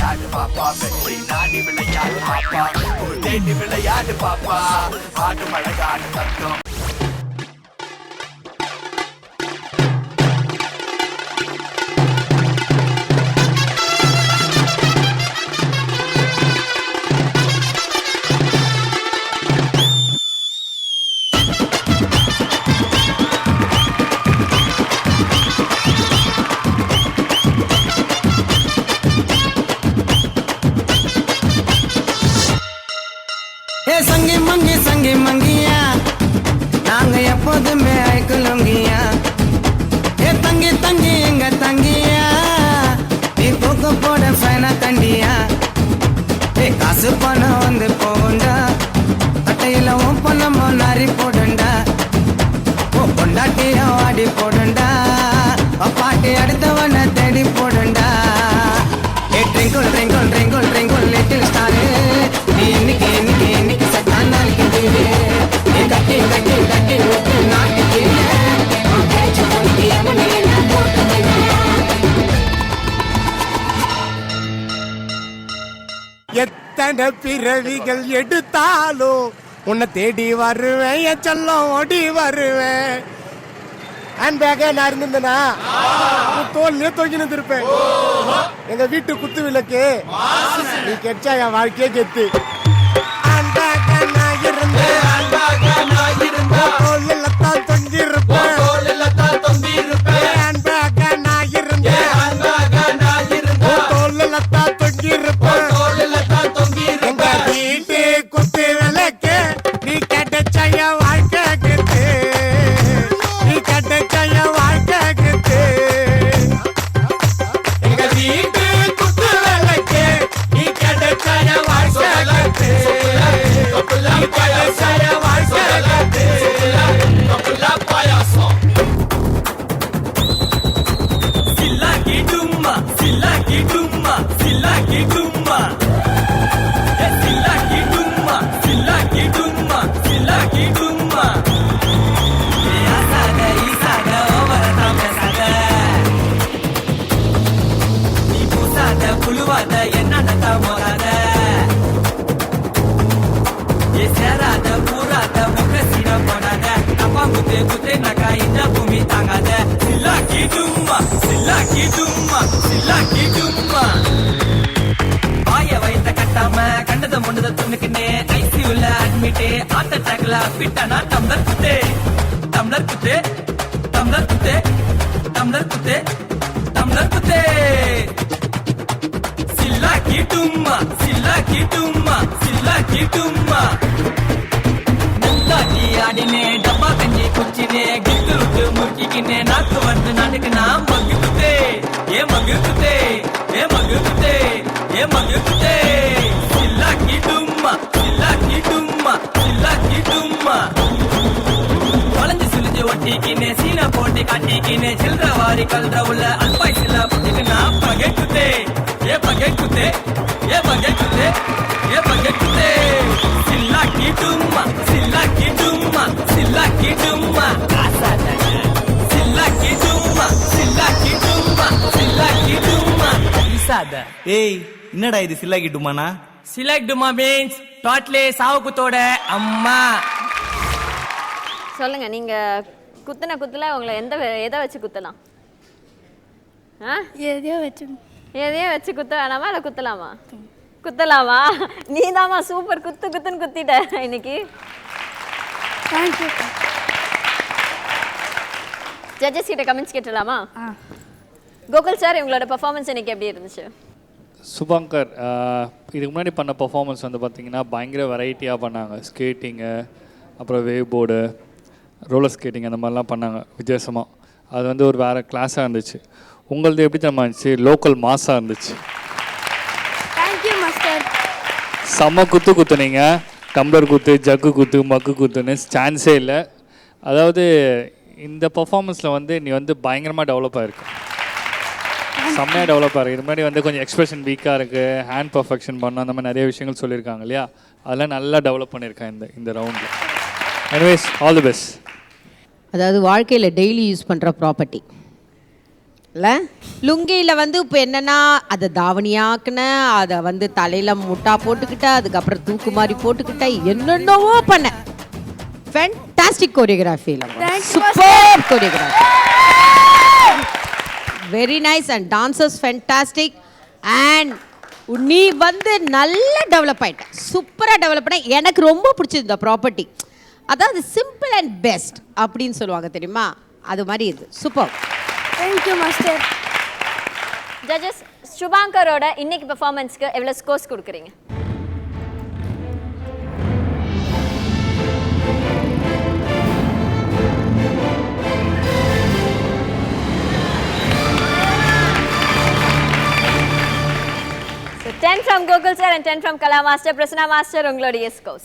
விளையாடு பாப்பா வெற்றி நாடி விளையாடு பாப்பா ஒரு தேடி விளையாடு பாப்பா ஆடு மழகாடு தத்தம் சங்கி மங்கியா நாங்க எப்போதுமே ஐக்குலங்கியா ஏ தங்கி தங்கி எங்க தங்கியா நீ தூக்க போட ஃபைனா தண்டியா ஏ காசு பணம் வந்து போண்டா கட்டையில உன் பணமோ நாரி போடுண்டா ஓ பொண்டாட்டியா வாடி போடுண்டா பாட்டி அடுத்தவனை தேடி போடுண்டா ஏ twinkle twinkle twinkle twinkle little star நீ இன்னைக்கு இன்னைக்கு இன்னைக்கு எத்தனை பிறவிகள் எடுத்தாலும் உன்னை தேடி வருவேன் என் செல்லம் ஓடி வருவேன். ஹேண்ட் பேக்கே நான் இருந்திருந்தேனா தோல்லையே தொங்கி நின்றுருப்பேன். எங்க வீட்டு குத்து விளக்கு நீ கெச்சா என் வாழ்க்கையே கெத்து. ஹேண்ட் பேக்கே நான் இருந்தேன் தோல்லைத்தான் தொங்கி இருப்பேன். ஹேண்ட் பேக்கே நான் இருந்தேன் தோல்லைத்தான் தொங்கி இருப்பேன். எங்க வீட்டு குத்து விளக்கு நீ கெட்டச்சா என் வாழ்க்கை கெத்து. நீ கெட்டச்சா என் வாழ்க்கை கெத்து. எங்க வீட்டு குத்து விளக்கு நீ கெட்டச்சா என் வாழ்க்கை கெத்து. நீ கெட்டச்சா என் வாழ்க்கை கெத்து. Silaki dumma, silaki dumma, silaki dumma. Silaki dumma, silaki dumma, silaki dumma. Asaga, isaga, overatama saga. Ni pusada, puluvada, ennada morada. Ye serada, purada, mukasira podada. Appa kutte kutte naka inda bhumi tangada. Silaki dumma, silaki dumma, silaki dumma. வாய வயத்த கட்டாம கண்டத முண்டத துணுக்குனே ஐசியூல admit heart அட்டாக்ல பிட்டானா tumbler குத்தே tumbler குத்தே tumbler குத்தே tumbler குத்தே tumbler குத்தே. சில்லாக்கி டும்மா சில்லாக்கி டும்மா சில்லாக்கி டும்மா. நந்தாட்டி ஆடினே டப்பா கஞ்சி குச்சினே கிட்டு விட்டு முறுக்கிக்கினே நாக்கு வந்து நாட்டுக்கு நான் மகு குத்தே ஏ மகு குத்தே ஏ மகு குத்தே ஏ மகு குத்தே. சில்லாக்கி டும்மா சில்லாக்கி டும்மா சில்லாக்கி டும்மா. வளைஞ்சு சுழிஞ்சு ஒட்டிக்கினே சீனா போட்டி காட்டிக்கினே சில்லற வாரி கல்ற உள்ள அல்பாய் சில்லா புட்டிக்கு நான் பகை குத்தே ஏ பகை குத்தே ஏ பகை குத்தே ஏ பகை குத்தே. சில்லாக்கி டும்மா சில்லாக்கி டும்மா சில்லாக்கி டும்மா. சில்லாக்கி டும்மா சில்லாக்கி டும்மா சில்லாக்கி டும்மா. இசாத ஏய் என்னடா இது சில்லாக்கி டுமானா? சிலாக் டுமா மீன்ஸ் டோட்லே சாவு குத்தோட அம்மா. சொல்லுங்க, நீங்க குத்துன குத்துல உங்களை எதை வச்சு குத்தலாம்? எதையோ வச்சு குத்த வேணாமா இல்லை குத்தலாமா? குத்தலாமா? நீதாமா சூப்பர் குத்து குத்துன்னு குத்திட்ட இன்னைக்கு. தேங்க்யூ. ஜட்ஜஸ் கிட்ட கமெண்ட்ஸ் கேட்டலாமா? கோகுல் சார், உங்களோட பெர்ஃபார்மன்ஸ் இன்னைக்கு எப்படி இருந்துச்சு? சுபங்கர் இதுக்கு முன்னாடி பண்ண பர்ஃபார்மன்ஸ் வந்து பார்த்திங்கன்னா பயங்கர வெரைட்டியாக பண்ணாங்க. ஸ்கேட்டிங்கு, அப்புறம் வேவ் போர்டு, ரோலர் ஸ்கேட்டிங் அந்த மாதிரிலாம் பண்ணாங்க வித்தியாசமாக. அது வந்து ஒரு வேறு கிளாஸாக இருந்துச்சு. உங்களது எப்படி தெரியுமா இருந்துச்சு? லோக்கல் மாஸாக இருந்துச்சு. Thank you master. செம்ம குத்துனீங்க. டம்ளர் குத்து, ஜக்கு குத்து, மக்கு குத்துன்னு சான்ஸே இல்லை. அதாவது இந்த பர்ஃபார்மன்ஸில் வந்து நீ வந்து பயங்கரமாக டெவலப் ஆகிருக்கு. செம்மையாக டெவலப் ஆகிருக்கு. இது மாதிரி வந்து கொஞ்சம் எக்ஸ்பிரஷன் வீக்காக இருக்குது, ஹேண்ட் பர்ஃபெக்ஷன் பண்ணணும், அந்த மாதிரி நிறைய விஷயங்கள் சொல்லியிருக்காங்க இல்லையா? அதெல்லாம் நல்லா டெவலப் பண்ணியிருக்கேன் இந்த ரவுண்டில். Anyways, all the best. அதாவது வாழ்க்கையில் டெய்லி யூஸ் பண்ணுற ப்ராப்பர்ட்டி இல்லை லுங்கியில் வந்து இப்போ என்னென்னா அதை தாவணியாக்குன அதை வந்து தலையில் முட்டா போட்டுக்கிட்ட அதுக்கப்புறம் தூக்கு மாதிரி போட்டுக்கிட்ட என்னென்னவோ பண்ண ஃபேண்டாஸ்டிக் கோரியோகிராஃபியில் super choreography very nice and dancers fantastic and நீ வந்து நல்லா டெவலப் ஆகிட்ட சூப்பராக டெவலப் பண்ண எனக்கு ரொம்ப பிடிச்சது இந்த ப்ராப்பர்ட்டி அதாவது சிம்பிள் அண்ட் பெஸ்ட் அப்படின்னு சொல்லுவாங்க தெரியுமா அது மாதிரி இது சூப்பர் தேங்க்யூ மாஸ்டர் ஜட்ஜஸ் சுபாங்கரோட இன்னைக்கு பெர்ஃபார்மன்ஸ்க்கு எவ்வளோ ஸ்கோர்ஸ் கொடுக்குறீங்க? So 10 from Gokul sir and 10 from Kala master. Prasanna master, உங்களுடைய scores.